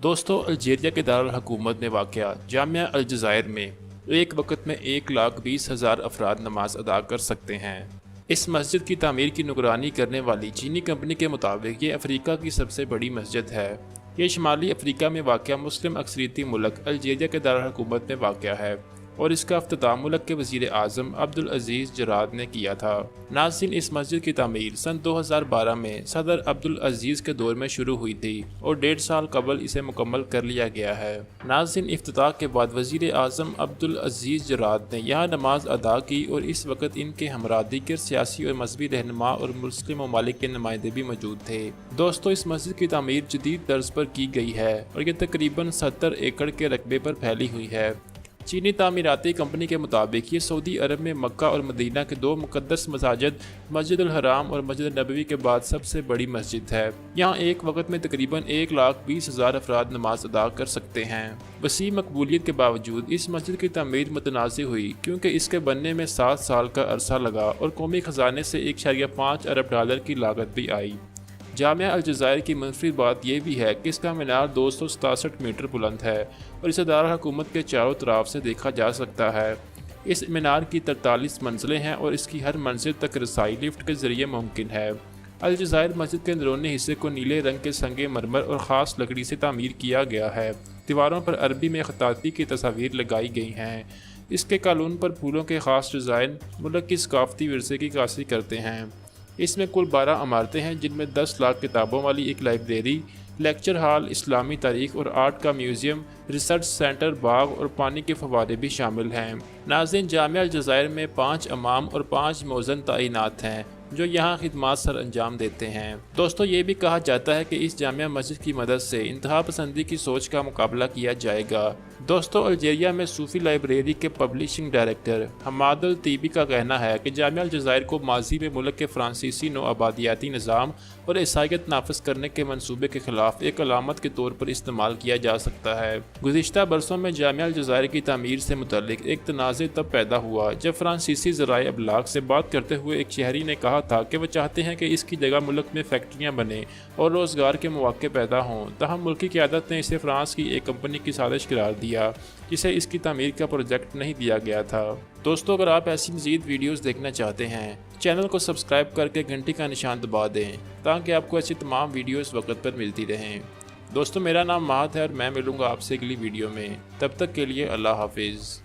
दोस्तों, अल्जीरिया के दारुल-हुकूमत में वाक़या जामिया अल-जज़ायर में एक वक़्त में 1,20,000 अफराद नमाज अदा कर सकते हैं। इस मस्जिद की तामीर की निगरानी करने वाली चीनी कंपनी के मुताबिक ये अफ्रीका की सबसे बड़ी मस्जिद है। ये शुमाली अफ्रीका में वाक़या मुस्लिम अक्सरियती मुल्क अल्जीरिया के दारुल-हुकूमत में वाक़या है और इसका इफ्तिताह मुल्क के वज़ीर आज़म अब्दुल अज़ीज़ जराद ने किया था। नाज़रीन, इस मस्जिद की तामीर सन 2012 में सदर अब्दुल अज़ीज़ के दौर में शुरू हुई थी और 1.5 साल कबल इसे मुकम्मल कर लिया गया है। नाज़रीन, इफ्तिताह के बाद वज़ीर आज़म अब्दुल अज़ीज़ जराद ने यहाँ नमाज अदा की और इस वक्त इनके हमरा दीगर सियासी और मजहबी रहनुमा और मुस्लिम ममालिक के नुमाइंदे भी मौजूद थे। दोस्तों, इस मस्जिद की तामीर जदीद तर्ज पर की गई है और ये तकरीबन 70 एकड़ के रकबे पर फैली हुई है। चीनी तामीराती कंपनी के मुताबिक ये सऊदी अरब में मक्का और मदीना के 2 मुक़द्दस मसाजिद मस्जिद अल हराम और मस्जिद नबवी के बाद सबसे बड़ी मस्जिद है। यहाँ एक वक्त में तकरीबन 1,20,000 अफराद नमाज अदा कर सकते हैं। वसी मकबूलियत के बावजूद इस मस्जिद की तामीर मुतनाज़ हुई क्योंकि इसके बनने में 7 साल का अरसा लगा और कौमी ख़जाने से 1.5 अरब डॉलर की लागत भी आई। जामिया अल-जज़ायर की मुनफरिद बात यह भी है कि इसका मीनार 267 मीटर बुलंद है और इसे दारुल-हुकूमत के चारों तरफ से देखा जा सकता है। इस मीनार की 43 मंजिलें हैं और इसकी हर मंजिल तक रसाई लिफ्ट के ज़रिए मुमकिन है। अल-जज़ायर मस्जिद के अंदरूनी हिस्से को नीले रंग के संगे मरमर और ख़ास लकड़ी से तामीर किया गया है। दीवारों पर अरबी में ख़ताती की तस्वीर लगाई गई हैं। इसके कालून पर फूलों के ख़ास डिज़ाइन मुल्क की सकाफ़ती विरसे की अक्कासी करते हैं। इसमें कुल 12 इमारतें हैं जिनमें 10 लाख किताबों वाली एक लाइब्रेरी, लेक्चर हॉल, इस्लामी तारीख और आर्ट का म्यूज़ियम, रिसर्च सेंटर, बाग और पानी के फव्वारे भी शामिल हैं। नाज़रीन, जामिया अल-जज़ायर में 5 इमाम और 5 मौज़न तैनात हैं जो यहाँ खिदमत सर अंजाम देते हैं। दोस्तों, ये भी कहा जाता है कि इस जामिया मस्जिद की मदद से इंतहा पसंदी की सोच का मुकाबला किया जाएगा। दोस्तों, अल्जीरिया में सूफी लाइब्रेरी के पब्लिशिंग डायरेक्टर हमाद अल तीबी का कहना है कि जामिया अल-जज़ायर को माजी में मुल्क के फ्रांसीसी नौ आबादियाती निज़ाम और ईसाईयत नाफिज करने के मनसूबे के खिलाफ एक अलामत के तौर पर इस्तेमाल किया जा सकता है। गुज़िश्ता बरसों में जामिया अल-जज़ायर की तामीर से मुतल्लिक एक तनाज़े तब पैदा हुआ जब फ्रांसीसी ज़राए अबलाग से बात करते हुए एक शहरी ने कहा था कि वो चाहते हैं कि इसकी जगह मुल्क में फैक्ट्रियाँ बने और रोज़गार के मौके पैदा हों। तहम मुल्की क़यादत ने इसे फ्रांस की एक कंपनी की साजिश करार दिया जिसे इसकी तामीर का प्रोजेक्ट नहीं दिया गया था। दोस्तों, अगर आप ऐसी मज़ीद वीडियोस देखना चाहते हैं, चैनल को सब्सक्राइब करके घंटी का निशान दबा दें ताकि आपको ऐसी तमाम वीडियोस वक्त पर मिलती रहें। दोस्तों, मेरा नाम महत है और मैं मिलूँगा आपसे अगली वीडियो में। तब तक के लिए अल्लाह हाफिज़।